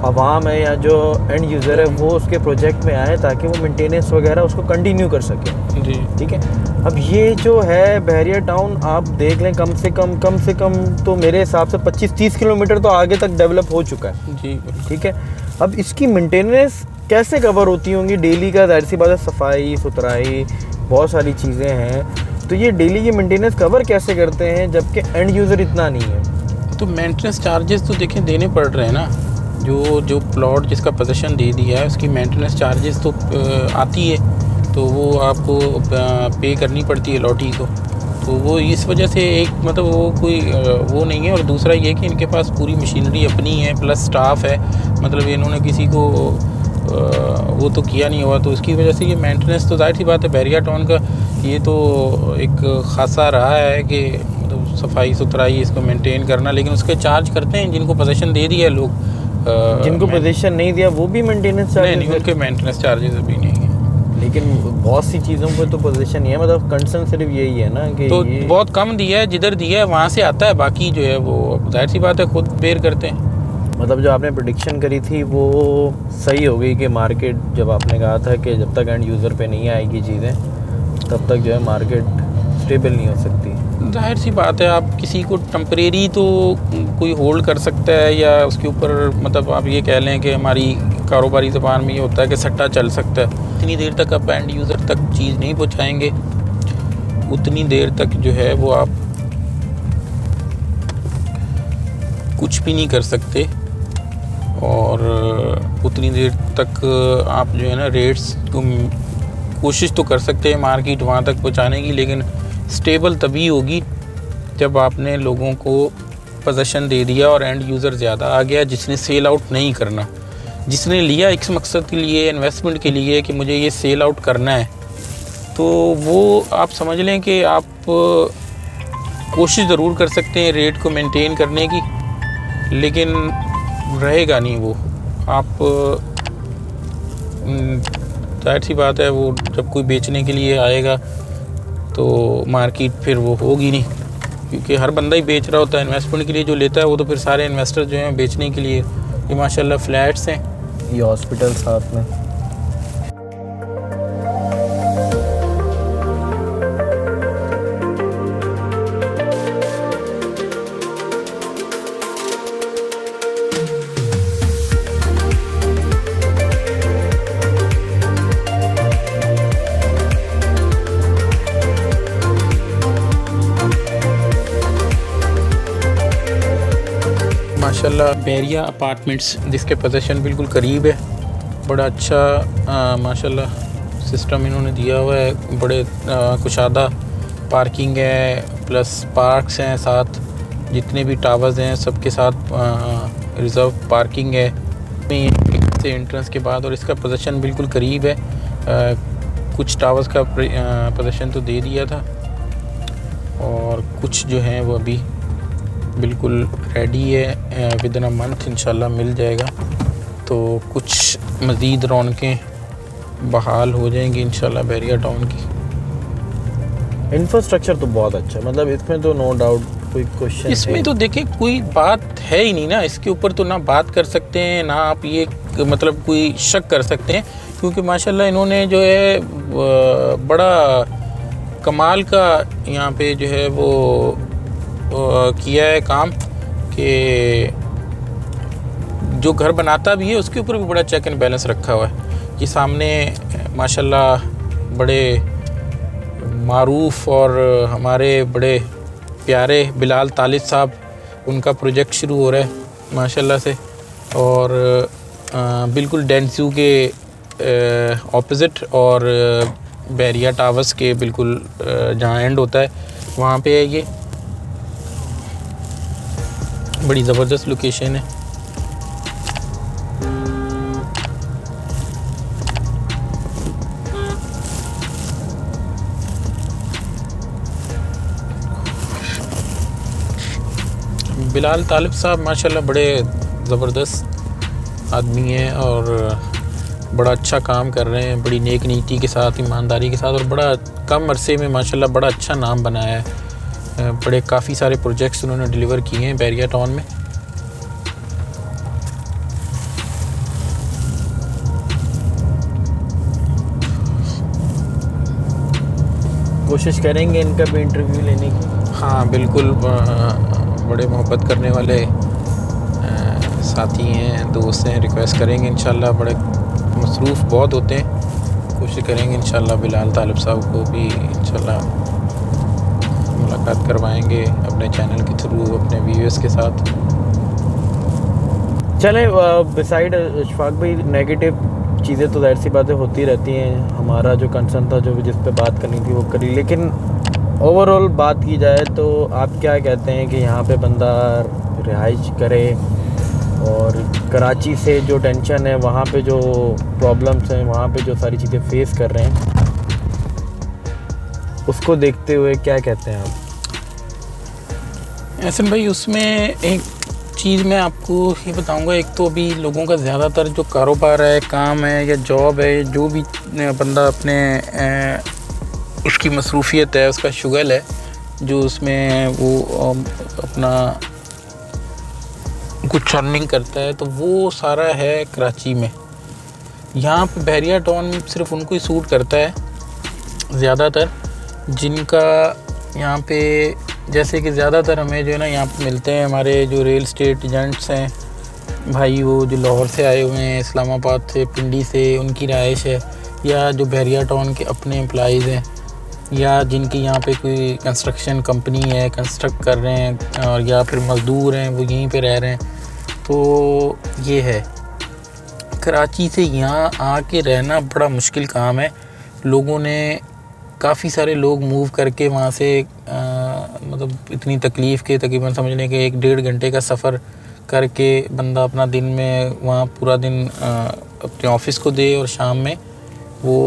Speaker 2: आवाम है या जो एंड यूज़र है वो उसके प्रोजेक्ट में आए ताकि वो मेंटेनेंस वगैरह उसको कंटिन्यू कर सके।
Speaker 1: जी
Speaker 2: ठीक है। अब ये जो है बहरिया टाउन, आप देख लें कम से कम तो मेरे हिसाब से 25-30 किलोमीटर तो आगे तक डेवलप हो चुका है।
Speaker 1: जी
Speaker 2: ठीक है। अब इसकी मेंटेनेंस कैसे कवर होती होंगी डेली का? जाहिर सी बात है, सफाई सुथराई बहुत सारी चीज़ें हैं, तो ये डेली की मेंटेनेंस कवर कैसे करते हैं जबकि एंड यूज़र इतना नहीं है?
Speaker 1: तो मेंटेनेंस चार्जेस तो देखें देने पड़ रहे हैं ना। जो प्लॉट जिसका पोजीशन दे दिया है उसकी मेंटेनेंस चार्जेस तो आती है, तो वो आपको पे करनी पड़ती है लॉटी को। तो वो इस वजह से एक मतलब वो कोई वो नहीं है। और दूसरा ये कि इनके पास पूरी मशीनरी अपनी है प्लस स्टाफ है, मतलब इन्होंने किसी को वो तो किया नहीं हुआ, तो उसकी वजह से ये मेंटेनेंस तो जाहिर सी बात है बहरिया टाउन का ये तो एक ख़ासा रहा है कि मतलब सफाई सुथराई इसको मेंटेन करना। लेकिन उसके चार्ज करते हैं जिनको पोजीशन दे दिया है लोग,
Speaker 2: जिनको पोजीशन नहीं दिया वो भी मेंटेनेंस चार्जेस?
Speaker 1: नहीं, उनके मेंटेनेंस चार्जेस अभी नहीं है।
Speaker 2: लेकिन बहुत सी चीज़ों पर तो पोजीशन ही है, मतलब कंसर्न सिर्फ यही है ना कि
Speaker 1: तो
Speaker 2: ये
Speaker 1: बहुत कम दिया है, जिधर दिया है वहाँ से आता है, बाकी जो है वो जाहिर सी बात है खुद बेयर करते हैं।
Speaker 2: मतलब जो आपने प्रेडिक्शन करी थी वो सही हो गई कि मार्केट, जब आपने कहा था कि जब तक एंड यूज़र पे नहीं आएगी चीज़ें तब तक जो है मार्केट स्टेबल नहीं हो सकती।
Speaker 1: जाहिर सी बात है आप किसी को टेम्परेरी तो कोई होल्ड कर सकता है, या उसके ऊपर मतलब आप ये कह लें कि हमारी कारोबारी ज़बान में ये होता है कि सट्टा चल सकता है। इतनी देर तक आप एंड यूज़र तक चीज़ नहीं पहुँचाएँगे, उतनी देर तक जो है वो आप कुछ भी नहीं कर सकते। और उतनी देर तक आप जो है ना रेट्स को कोशिश तो कर सकते हैं मार्केट वहाँ तक पहुँचाने की, लेकिन स्टेबल तभी होगी जब आपने लोगों को पोजीशन दे दिया और एंड यूज़र ज़्यादा आ गया जिसने सेल आउट नहीं करना, जिसने लिया इस मकसद के लिए, इन्वेस्टमेंट के लिए कि मुझे ये सेल आउट करना है, तो वो आप समझ लें कि आप कोशिश ज़रूर कर सकते हैं रेट को मेंटेन करने की, लेकिन रहेगा नहीं वो। आप जाहिर सी बात है वो जब कोई बेचने के लिए आएगा तो मार्केट फिर वो होगी नहीं, क्योंकि हर बंदा ही बेच रहा होता है। इन्वेस्टमेंट के लिए जो लेता है वो तो फिर सारे इन्वेस्टर जो हैं बेचने के लिए, ये माशाल्लाह फ्लैट्स हैं,
Speaker 2: ये हॉस्पिटल साथ में।
Speaker 1: माशाल्लाह बहरिया अपार्टमेंट्स जिसके पोजीशन बिल्कुल करीब है, बड़ा अच्छा माशाल्लाह सिस्टम इन्होंने दिया हुआ है। बड़े कुशादा पार्किंग है, प्लस पार्क्स हैं साथ, जितने भी टावर्स हैं सबके साथ रिज़र्व पार्किंग है से एंट्रेंस के बाद, और इसका पोजीशन बिल्कुल करीब है। कुछ टावर्स का पोजीशन तो दे दिया था और कुछ जो हैं वो अभी बिल्कुल रेडी है, विद इन अ मंथ इंशाल्लाह मिल जाएगा। तो कुछ मज़ीद रौनकें बहाल हो जाएंगी इंशाल्लाह बहरिया टाउन की।
Speaker 2: इंफ्रास्ट्रक्चर तो बहुत अच्छा है, मतलब इसमें तो नो डाउट कोई क्वेश्चन
Speaker 1: इसमें तो देखिए कोई बात है ही नहीं ना, इसके ऊपर तो ना बात कर सकते हैं ना आप ये मतलब कोई शक कर सकते हैं, क्योंकि माशाल्लाह इन्होंने जो है बड़ा कमाल का यहाँ पे जो है वो किया है काम, कि जो घर बनाता भी है उसके ऊपर भी बड़ा चेक एंड बैलेंस रखा हुआ है। कि सामने माशाल्लाह बड़े मारूफ़ और हमारे बड़े प्यारे बिलाल तालिब साहब, उनका प्रोजेक्ट शुरू हो रहा है माशाल्लाह से, और बिल्कुल डेंसू के ऑपोजिट और बहरिया टावर्स के बिल्कुल जहाँ एंड होता है वहाँ पे है। ये बड़ी ज़बरदस्त लोकेशन है। बिलाल तालिब साहब माशाल्लाह बड़े ज़बरदस्त आदमी हैं और बड़ा अच्छा काम कर रहे हैं, बड़ी नेक नीति के साथ, ईमानदारी के साथ, और बड़ा कम अरसे में माशाल्लाह बड़ा अच्छा नाम बनाया है। बड़े काफ़ी सारे प्रोजेक्ट्स उन्होंने डिलीवर किए हैं बैरिया टाउन में।
Speaker 2: कोशिश करेंगे इनका भी इंटरव्यू लेने की।
Speaker 1: हाँ बिल्कुल, बड़े मोहब्बत करने वाले साथी हैं, दोस्त हैं, रिक्वेस्ट करेंगे इंशाल्लाह। बड़े मसरूफ़ बहुत होते हैं, कोशिश करेंगे इंशाल्लाह बिलाल तालिब साहब को भी इंशाल्लाह मुलाकात करवाएंगे अपने चैनल के थ्रू, अपने व्यूअर्स के साथ।
Speaker 2: चलें, बिसाइड इशफाक भाई, नेगेटिव चीज़ें तो ज़ाहिर सी बातें होती रहती हैं। हमारा जो कंसर्न था, जो जिस पे बात करनी थी वो करी, लेकिन ओवरऑल बात की जाए तो आप क्या कहते हैं कि यहाँ पे बंदा रिहाइश करे और कराची से जो टेंशन है, वहाँ पे जो प्रॉब्लम्स हैं, वहाँ पे जो सारी चीज़ें फेस कर रहे हैं, उसको देखते हुए क्या कहते हैं आप?
Speaker 1: एहसन भाई, उसमें एक चीज़ मैं आपको ये बताऊंगा। एक तो अभी लोगों का ज़्यादातर जो कारोबार है, काम है या जॉब है, जो भी बंदा अपने उसकी मसरूफियत है, उसका शुगल है, जो उसमें वो अपना कुछ अर्निंग करता है, तो वो सारा है कराची में। यहाँ पे बैरिया टाउन सिर्फ उनको ही सूट करता है ज़्यादातर, जिनका यहाँ पे जैसे कि ज़्यादातर हमें जो है ना यहाँ पे मिलते हैं हमारे जो रियल एस्टेट एजेंट्स हैं भाई, वो जो लाहौर से आए हुए हैं, इस्लामाबाद से, पिंडी से, उनकी रहाइश है, या जो बैरिया टाउन के अपने एम्प्लॉइज़ हैं, या जिनकी यहाँ पे कोई कंस्ट्रक्शन कंपनी है, कंस्ट्रक्ट कर रहे हैं, और या फिर मज़दूर हैं, वो यहीं पे रह रहे हैं। तो ये है, कराची से यहाँ आके रहना बड़ा मुश्किल काम है। लोगों ने काफ़ी सारे लोग मूव करके वहाँ से मतलब इतनी तकलीफ़ के तकरीबन समझ लें कि 1-1.5 घंटे का सफ़र करके बंदा अपना दिन में वहाँ पूरा दिन अपने ऑफ़िस को दे और शाम में वो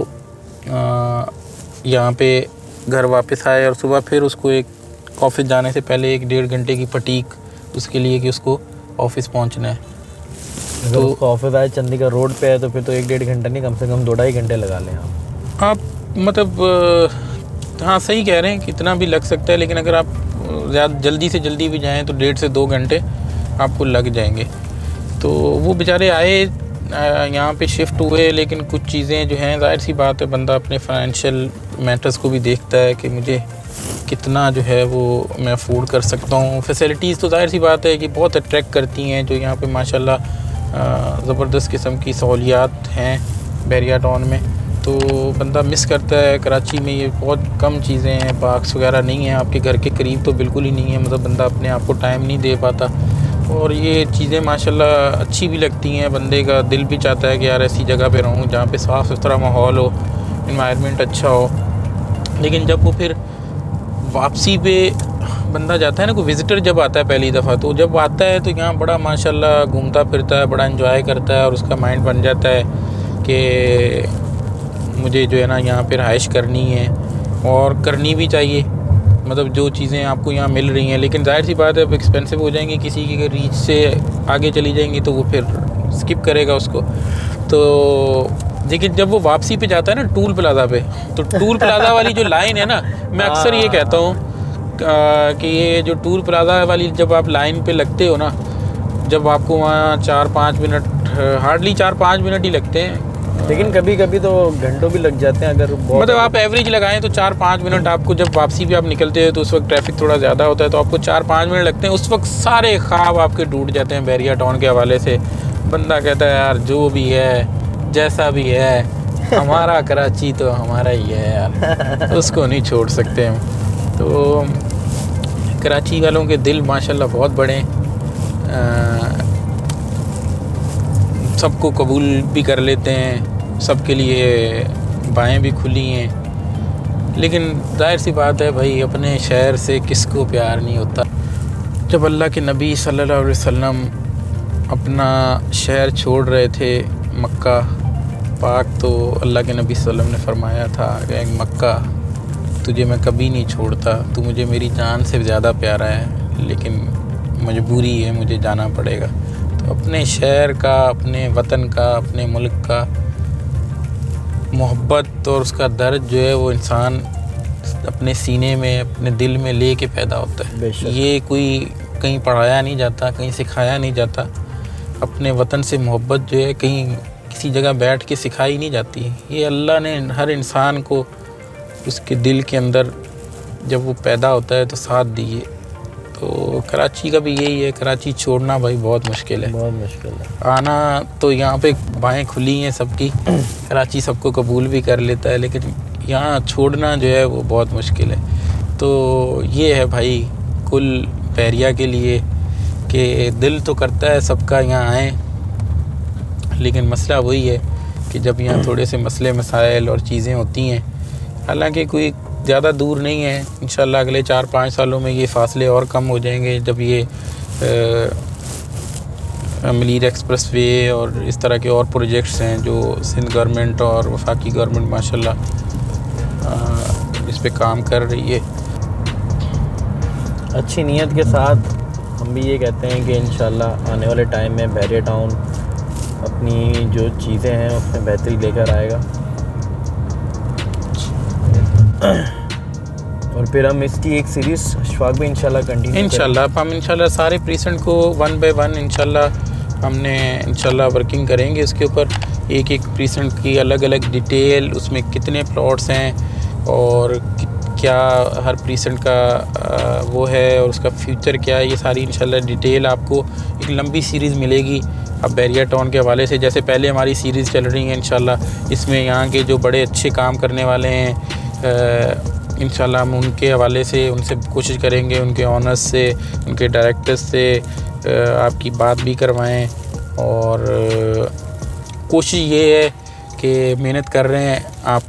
Speaker 1: यहाँ पे घर वापस आए, और सुबह फिर उसको एक ऑफ़िस जाने से पहले 1-1.5 घंटे की फटीक उसके लिए कि उसको ऑफ़िस पहुँचना है।
Speaker 2: तो ऑफिस आए चंडीगढ़ रोड पे है तो फिर तो 1-1.5 घंटा नहीं, कम से कम 2-2.5 घंटे लगा लें
Speaker 1: आप मतलब हाँ सही कह रहे हैं, कितना भी लग सकता है, लेकिन अगर आप ज़्यादा जल्दी से जल्दी भी जाएं तो 1.5 से 2 घंटे आपको लग जाएंगे। तो वो बेचारे आए, यहाँ पे शिफ्ट हुए, लेकिन कुछ चीज़ें जो हैं, ज़ाहिर सी बात है बंदा अपने फाइनेंशियल मैटर्स को भी देखता है कि मुझे कितना जो है वो मैं अफोर्ड कर सकता हूँ। फैसिलिटीज़ तो ज़ाहिर सी बात है कि बहुत अट्रैक्ट करती हैं, जो यहाँ पे माशाल्लाह ज़बरदस्त किस्म की सहूलियात हैं बैरिया टाउन में। तो बंदा मिस करता है कराची में, ये बहुत कम चीज़ें हैं, पार्क्स वगैरह नहीं हैं, आपके घर के करीब तो बिल्कुल ही नहीं है, मतलब बंदा अपने आप को टाइम नहीं दे पाता। और ये चीज़ें माशाल्लाह अच्छी भी लगती हैं, बंदे का दिल भी चाहता है कि यार ऐसी जगह पे रहूँ जहाँ पे साफ़ सुथरा माहौल हो, इन्वायरमेंट अच्छा हो। लेकिन जब वो फिर वापसी पे बंदा जाता है ना, कोई विज़िटर जब आता है पहली दफ़ा, तो जब आता है तो यहाँ बड़ा माशाल्लाह घूमता फिरता है, बड़ा एंजॉय करता है, और उसका माइंड बन जाता है कि मुझे जो है ना यहाँ पे रहाइश करनी है, और करनी भी चाहिए। मतलब जो चीज़ें आपको यहाँ मिल रही हैं, लेकिन ज़ाहिर सी बात है अब एक्सपेंसिव हो जाएंगी, किसी की रीच से आगे चली जाएंगी तो वो फिर स्किप करेगा उसको। तो लेकिन जब वो वापसी पे जाता है ना टूल प्लाज़ा पे, तो टूल प्लाज़ा वाली जो लाइन है ना, मैं अक्सर ये कहता हूँ कि ये जो टूल प्लाज़ा वाली जब आप लाइन पे लगते हो ना, जब आपको वहाँ 4-5 मिनट, हार्डली 4-5 मिनट ही लगते हैं,
Speaker 2: लेकिन कभी कभी तो घंटों भी लग जाते हैं। अगर
Speaker 1: मतलब आप एवरेज लगाएं तो 4-5 मिनट आपको, जब वापसी पे आप निकलते हैं तो उस वक्त ट्रैफिक थोड़ा ज़्यादा होता है, तो आपको 4-5 मिनट लगते हैं। उस वक्त सारे ख्वाब आपके टूट जाते हैं बैरिया टाउन के हवाले से। बंदा कहता है यार जो भी है, जैसा भी है, हमारा कराची तो हमारा ही है यार, उसको नहीं छोड़ सकते हम। तो कराची वालों के दिल माशाल्लाह बहुत बड़े हैं, सबको कबूल भी कर लेते हैं, सबके लिए बाहें भी खुली हैं। लेकिन जाहिर सी बात है भाई, अपने शहर से किसको प्यार नहीं होता। जब अल्लाह के नबी सल्लल्लाहु अलैहि वसल्लम अपना शहर छोड़ रहे थे मक्का पाक, तो अल्लाह के नबी सल्लल्लाहु अलैहि वसल्लम ने फरमाया था कि मक्का तुझे मैं कभी नहीं छोड़ता, तू मुझे मेरी जान से ज़्यादा प्यारा है, लेकिन मजबूरी है, मुझे जाना पड़ेगा। तो अपने शहर का, अपने वतन का, अपने मुल्क का मोहब्बत और उसका दर्द जो है वो इंसान अपने सीने में, अपने दिल में ले के पैदा होता है।
Speaker 2: बेशक।
Speaker 1: ये कोई कहीं पढ़ाया नहीं जाता, कहीं सिखाया नहीं जाता। अपने वतन से मोहब्बत जो है कहीं किसी जगह बैठ के सिखाई नहीं जाती। ये अल्लाह ने हर इंसान को उसके दिल के अंदर जब वो पैदा होता है तो साथ दी है। तो कराची का भी यही है, कराची छोड़ना भाई बहुत मुश्किल है।
Speaker 2: बहुत मुश्किल है।
Speaker 1: आना तो यहाँ पे बाहें खुली हैं सबकी, कराची सबको कबूल भी कर लेता है, लेकिन यहाँ छोड़ना जो है वो बहुत मुश्किल है। तो ये है भाई कुल बहरिया के लिए कि दिल तो करता है सबका यहाँ आए, लेकिन मसला वही है कि जब यहाँ थोड़े से मसले मसाइल और चीज़ें होती हैं, हालांकि कोई ज़्यादा दूर नहीं है, इंशाल्लाह अगले 4-5 सालों में ये फासले और कम हो जाएंगे जब ये मलीर एक्सप्रेस वे और इस तरह के और प्रोजेक्ट्स हैं जो सिंध गवर्नमेंट और वफाकी गवर्नमेंट माशाल्लाह इस पे काम कर रही है।
Speaker 2: अच्छी नीयत के साथ हम भी ये कहते हैं कि इंशाल्लाह आने वाले टाइम में बहरिया टाउन अपनी जो चीज़ें हैं उसमें बेहतरी लेकर आएगा और फिर हम इसकी एक सीरीज़ अशफाक भी इंशाल्लाह कंटिन्यू
Speaker 1: इंशाल्लाह हम इंशाल्लाह सारे प्रीसेंट को 1 बाय 1 इंशाल्लाह हमने इंशाल्लाह वर्किंग करेंगे इसके ऊपर। एक एक प्रीसेंट की अलग अलग डिटेल, उसमें कितने प्लॉट्स हैं और क्या हर प्रीसेंट का वो है और उसका फ्यूचर क्या है, ये सारी इंशाल्लाह डिटेल आपको एक लंबी सीरीज़ मिलेगी। अब बहरिया टाउन के हवाले से जैसे पहले हमारी सीरीज़ चल रही है इंशाल्लाह, इसमें यहाँ के जो बड़े अच्छे काम करने वाले हैं इंशाल्लाह हम उनके हवाले से उनसे कोशिश करेंगे, उनके ऑनर्स से, उनके डायरेक्टर्स से आपकी बात भी करवाएं। और कोशिश ये है कि मेहनत कर रहे हैं आप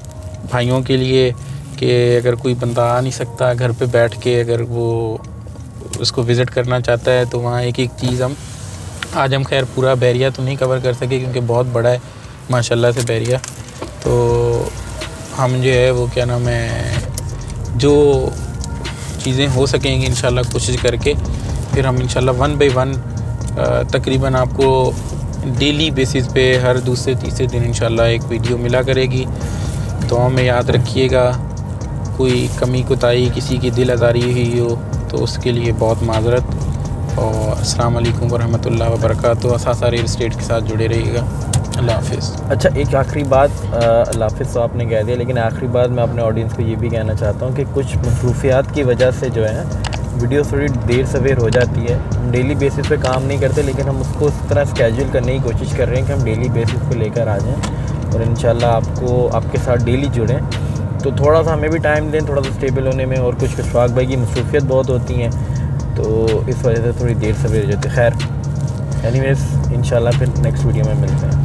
Speaker 1: भाइयों के लिए कि अगर कोई बंदा आ नहीं सकता घर पे बैठ के, अगर वो उसको विज़िट करना चाहता है तो वहाँ एक एक चीज़ आज हम खैर पूरा बहरिया तो नहीं कवर कर सके क्योंकि बहुत बड़ा है माशाल्लाह से बहरिया। तो हम जो है वो क्या नाम है, जो चीज़ें हो सकेंगी इंशाल्लाह कोशिश करके फिर हम इंशाल्लाह 1 बाय 1 तकरीबन आपको डेली बेसिस पे हर दूसरे तीसरे दिन इंशाल्लाह एक वीडियो मिला करेगी। तो हमें याद रखिएगा, कोई कमी कोताही किसी की दिल आज़ारी हुई हो तो उसके लिए बहुत माज़रत। और अस्सलाम वालेकुम वरहमतुल्लाहि वबरकातुहू। सासा रियल एस्टेट के साथ जुड़े रहिएगा। अल्लाह हाफ़िज़।
Speaker 2: अच्छा, एक आखिरी बात, अल्लाह हाफ़िज़ तो आपने कह दिया, लेकिन आखिरी बात मैं अपने ऑडियंस को ये भी कहना चाहता हूँ कि कुछ मसरूफियात की वजह से जो है वीडियो थोड़ी देर सवेर हो जाती है। हम डेली बेसिस पे काम नहीं करते, लेकिन हम उसको उस तरह स्केड्यूल करने की कोशिश कर रहे हैं कि हम डेली बेसिस पे लेकर आ जाएं और इंशाल्लाह आपको आपके साथ डेली जुड़ें। तो थोड़ा सा हमें भी टाइम दें थोड़ा सा स्टेबल होने में, और कुछ अशफाक भाई की मसरूफियत बहुत होती हैं तो इस वजह से थोड़ी देर सवेर हो जाती है। खैर एनीवेज़ इंशाल्लाह फिर नेक्स्ट वीडियो में मिलते हैं।